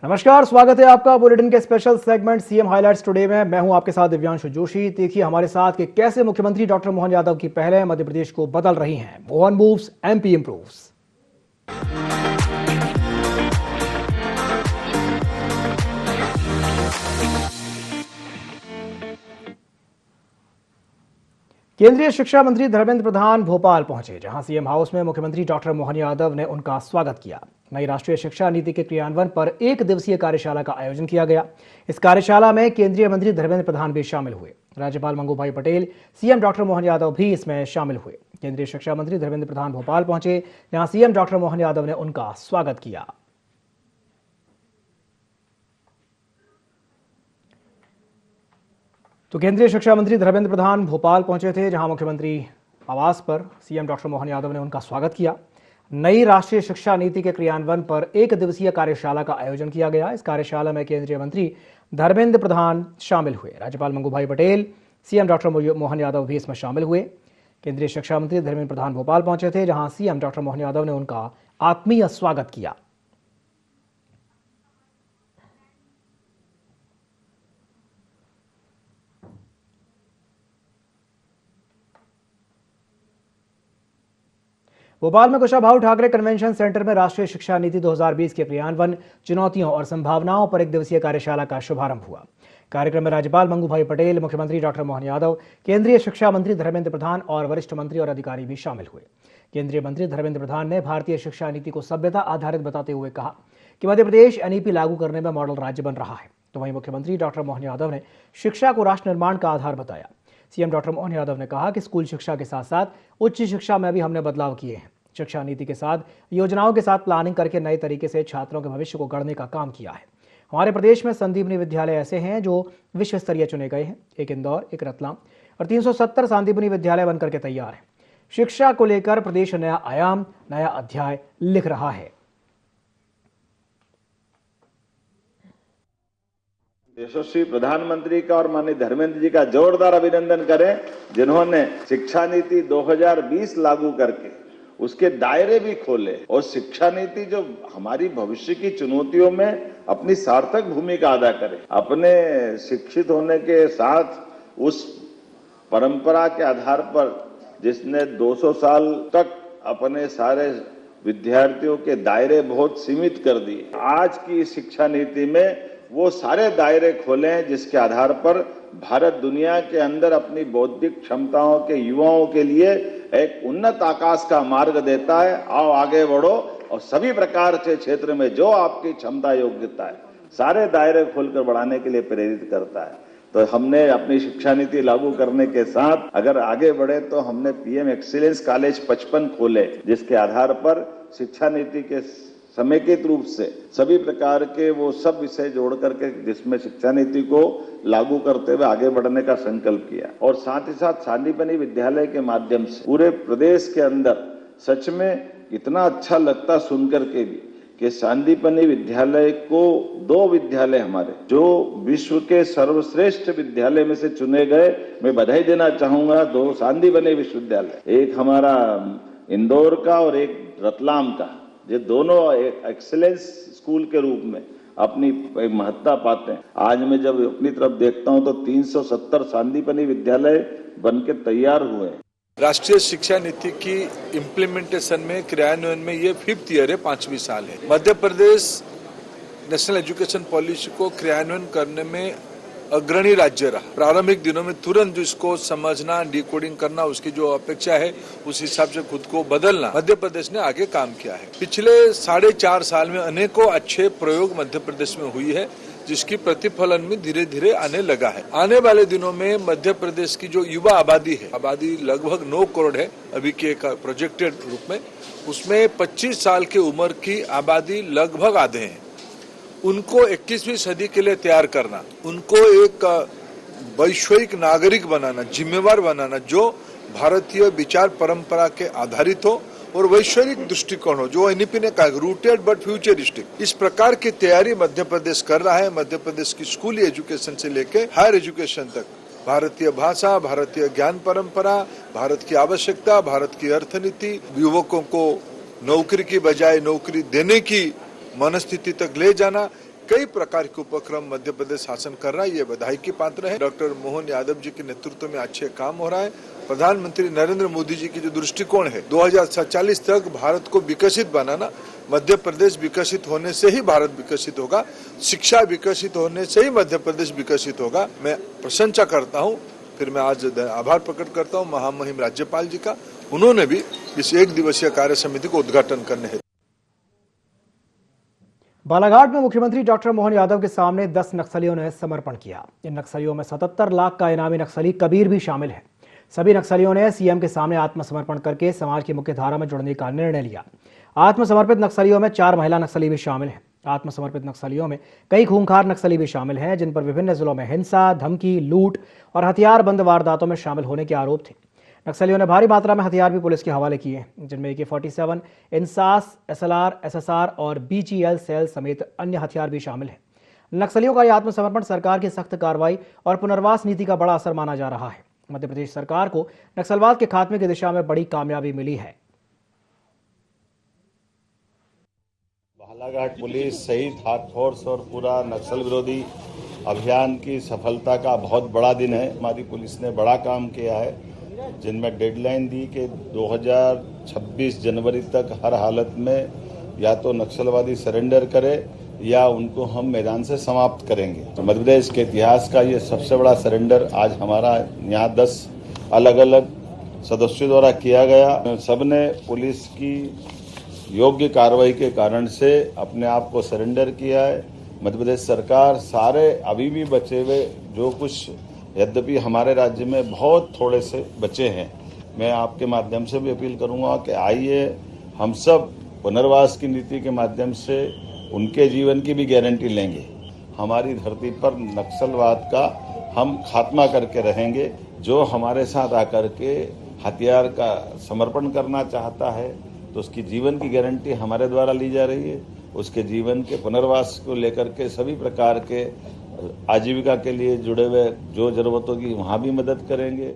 नमस्कार, स्वागत है आपका बुलेटिन के special segment CM highlights today में। मैं हूं आपके साथ दिव्यांशु जोशी। देखिए हमारे साथ कि कैसे मुख्यमंत्री डॉक्टर मोहन यादव की पहलें मध्य प्रदेश को बदल रही हैं। Mohan moves, MP improves. केंद्रीय शिक्षा मंत्री धर्मेंद्र प्रधान भोपाल पहुंचे, जहां सीएम हाउस में मुख्यमंत्री डॉक्टर मोहन यादव ने उनका स्वागत किया। नई राष्ट्रीय शिक्षा नीति के क्रियान्वयन पर एक दिवसीय कार्यशाला का आयोजन किया गया। इस कार्यशाला में केंद्रीय मंत्री धर्मेंद्र प्रधान भी शामिल हुए। राज्यपाल मंगूभाई पटेल, सीएम डॉक्टर मोहन यादव भी इसमें शामिल हुए। केंद्रीय शिक्षा मंत्री धर्मेंद्र प्रधान भोपाल पहुंचे, जहां सीएम डॉक्टर मोहन यादव ने उनका स्वागत किया। तो केंद्रीय शिक्षा मंत्री धर्मेंद्र प्रधान भोपाल पहुंचे थे, जहां मुख्यमंत्री आवास पर सीएम डॉक्टर मोहन यादव ने उनका स्वागत किया। नई राष्ट्रीय शिक्षा नीति के क्रियान्वयन पर एक दिवसीय कार्यशाला का आयोजन किया गया। इस कार्यशाला में केंद्रीय मंत्री धर्मेंद्र प्रधान शामिल हुए। राज्यपाल मंगूभाई पटेल, सीएम डॉक्टर मोहन यादव भी इसमें शामिल हुए। केंद्रीय शिक्षा मंत्री धर्मेंद्र प्रधान भोपाल पहुंचे थे, जहां सीएम डॉक्टर मोहन यादव ने उनका आत्मीय स्वागत किया। भोपाल में कुशाभाऊ ठाकरे कन्वेंशन सेंटर में राष्ट्रीय शिक्षा नीति 2020 के क्रियान्वयन, चुनौतियों और संभावनाओं पर एक दिवसीय कार्यशाला का शुभारंभ हुआ। कार्यक्रम में राज्यपाल मंगूभाई पटेल, मुख्यमंत्री डॉक्टर मोहन यादव, केंद्रीय शिक्षा मंत्री धर्मेंद्र प्रधान और वरिष्ठ मंत्री और अधिकारी भी शामिल हुए। केंद्रीय मंत्री धर्मेंद्र प्रधान ने भारतीय शिक्षा नीति को सभ्यता आधारित बताते हुए कहा कि मध्य प्रदेश एनईपी लागू करने में मॉडल राज्य बन रहा है। तो वहीं मुख्यमंत्री डॉक्टर मोहन यादव ने शिक्षा को राष्ट्र निर्माण का आधार बताया। सीएम डॉक्टर मोहन यादव ने कहा कि स्कूल शिक्षा के साथ साथ उच्च शिक्षा में भी हमने बदलाव किए हैं। शिक्षा नीति के साथ योजनाओं के साथ प्लानिंग करके नए तरीके से छात्रों के भविष्य को गढ़ने का काम किया है। हमारे प्रदेश में संदीपनी विद्यालय ऐसे हैं जो विश्व स्तरीय चुने गए हैं। एक इंदौर, एक रतलाम और 370 संदीपनी विद्यालय बनकर के तैयार हैं। शिक्षा को लेकर प्रदेश नया आयाम, नया अध्याय लिख रहा है। यशस्वी प्रधानमंत्री का और माननीय धर्मेंद्र जी का जोरदार अभिनंदन करें, जिन्होंने शिक्षा नीति 2020 लागू करके उसके दायरे भी खोले और शिक्षा नीति जो हमारी भविष्य की चुनौतियों में अपनी सार्थक भूमिका अदा करे। अपने शिक्षित होने के साथ उस परंपरा के आधार पर जिसने 200 साल तक अपने सारे विद्यार्थियों के दायरे बहुत सीमित कर दिए, आज की शिक्षा नीति में वो सारे दायरे खोले हैं जिसके आधार पर भारत दुनिया के अंदर अपनी बौद्धिक क्षमताओं के युवाओं के लिए एक उन्नत आकाश का मार्ग देता है। आओ आगे बढ़ो और सभी प्रकार के क्षेत्र में जो आपकी क्षमता योग्यता है सारे दायरे खोलकर बढ़ाने के लिए प्रेरित करता है। तो हमने अपनी शिक्षा नीति लागू करने के साथ अगर आगे बढ़े तो हमने पीएम एक्सीलेंस कॉलेज 55 खोले, जिसके आधार पर शिक्षा नीति के समेकित रूप से सभी प्रकार के वो सब विषय जोड़ करके जिसमें शिक्षा नीति को लागू करते हुए आगे बढ़ने का संकल्प किया। और साथ ही साथ संदीपनी विद्यालय के माध्यम से पूरे प्रदेश के अंदर सच में इतना अच्छा लगता सुनकर के भी कि संदीपनी विद्यालय को 2 विद्यालय हमारे जो विश्व के सर्वश्रेष्ठ विद्यालय में से चुने गए, मैं बधाई देना चाहूंगा 2 संदीपनी विश्वविद्यालय, एक हमारा इंदौर का और एक रतलाम का। ये दोनों एक्सीलेंस स्कूल के रूप में अपनी महत्ता पाते हैं। आज मैं जब अपनी तरफ देखता हूं तो 370 संदीपनी विद्यालय बनके तैयार हुए। राष्ट्रीय शिक्षा नीति की इम्प्लीमेंटेशन में, क्रियान्वयन में ये 5th ईयर है, 5वीं साल है। Madhya Pradesh national education policy को क्रियान्वयन करने में अग्रणी राज्य रहा। प्रारंभिक दिनों में तुरंत जो इसको समझना, डिकोडिंग करना, उसकी जो अपेक्षा है उस हिसाब से खुद को बदलना मध्य प्रदेश ने आगे काम किया है। पिछले 4.5 साल में अनेकों अच्छे प्रयोग मध्य प्रदेश में हुई है, जिसकी प्रतिफलन में धीरे धीरे आने लगा है। आने वाले दिनों में मध्य प्रदेश की जो युवा आबादी है, आबादी लगभग 9 करोड़ है अभी के एक प्रोजेक्टेड रूप में, उसमें 25 साल की उम्र की आबादी लगभग आधे हैं। उनको 21वीं सदी के लिए तैयार करना, उनको एक वैश्विक नागरिक बनाना, जिम्मेवार बनाना, जो भारतीय विचार परंपरा के आधारित हो और वैश्विक दृष्टिकोण हो, जो एनईपी ने कहा रूटेड बट फ्यूचरिस्टिक। इस प्रकार की तैयारी मध्य प्रदेश कर रहा है। मध्य प्रदेश की स्कूली एजुकेशन से लेकर हायर एजुकेशन तक भारतीय भाषा, भारतीय ज्ञान परंपरा, भारत की आवश्यकता, भारत की अर्थनीति, युवकों को नौकरी की बजाय नौकरी देने की मनस्थिति तक ले जाना, कई प्रकार के उपक्रम मध्य प्रदेश शासन कर रहा है, ये बधाई की पात्र है। डॉक्टर मोहन यादव जी के नेतृत्व में अच्छे काम हो रहा है। प्रधानमंत्री नरेंद्र मोदी जी की जो दृष्टिकोण है 2047 तक भारत को विकसित बनाना, मध्य प्रदेश विकसित होने से ही भारत विकसित होगा, शिक्षा विकसित होने से ही मध्य प्रदेश विकसित होगा। मैं प्रशंसा करता हूँ, फिर मैं आज आभार प्रकट करता हूँ महामहिम राज्यपाल जी का, उन्होंने भी इस 1 दिवसीय कार्य समिति को उद्घाटन करने हेतु। बालाघाट में मुख्यमंत्री डॉक्टर मोहन यादव के सामने 10 नक्सलियों ने समर्पण किया। इन नक्सलियों में 77 लाख का इनामी नक्सली कबीर भी शामिल है। सभी नक्सलियों ने सीएम के सामने आत्मसमर्पण करके समाज की मुख्य धारा में जुड़ने का निर्णय लिया। आत्मसमर्पित नक्सलियों में 4 महिला नक्सली भी शामिल हैं। आत्मसमर्पित नक्सलियों में कई खूंखार नक्सली भी शामिल हैं, जिन पर विभिन्न जिलों में हिंसा, धमकी, लूट और हथियारबंद वारदातों में शामिल होने के आरोप थे। नक्सलियों ने भारी मात्रा में हथियार भी पुलिस के हवाले किए, जिनमें AK-47, इंसास, SLR, SSR और BGL सेल समेत अन्य हथियार भी शामिल हैं। नक्सलियों का यह आत्मसमर्पण सरकार की सख्त कार्रवाई और पुनर्वास नीति का बड़ा असर माना जा रहा है। मध्य प्रदेश सरकार को नक्सलवाद के खात्मे की दिशा में बड़ी कामयाबी मिली है। बालाघाट पुलिस सहित टास्क फोर्स और पूरा नक्सल विरोधी अभियान की सफलता का बहुत बड़ा दिन है। हमारी पुलिस ने बड़ा काम किया है, जिनमें डेडलाइन दी कि 2026 जनवरी तक हर हालत में या तो नक्सलवादी सरेंडर करे या उनको हम मैदान से समाप्त करेंगे। तो मध्य प्रदेश के इतिहास का ये सबसे बड़ा सरेंडर आज हमारा यहाँ 10 अलग अलग सदस्यों द्वारा किया गया। सबने पुलिस की योग्य कार्रवाई के कारण से अपने आप को सरेंडर किया है। मध्य प्रदेश सरकार सारे अभी भी बचे हुए जो कुछ, यद्यपि हमारे राज्य में बहुत थोड़े से बचे हैं, मैं आपके माध्यम से भी अपील करूंगा कि आइए हम सब पुनर्वास की नीति के माध्यम से उनके जीवन की भी गारंटी लेंगे। हमारी धरती पर नक्सलवाद का हम खात्मा करके रहेंगे। जो हमारे साथ आकर के हथियार का समर्पण करना चाहता है तो उसकी जीवन की गारंटी हमारे द्वारा ली जा रही है। उसके जीवन के पुनर्वास को लेकर के सभी प्रकार के आजीविका के लिए जुड़े हुए जो जरूरत होगी वहाँ भी मदद करेंगे।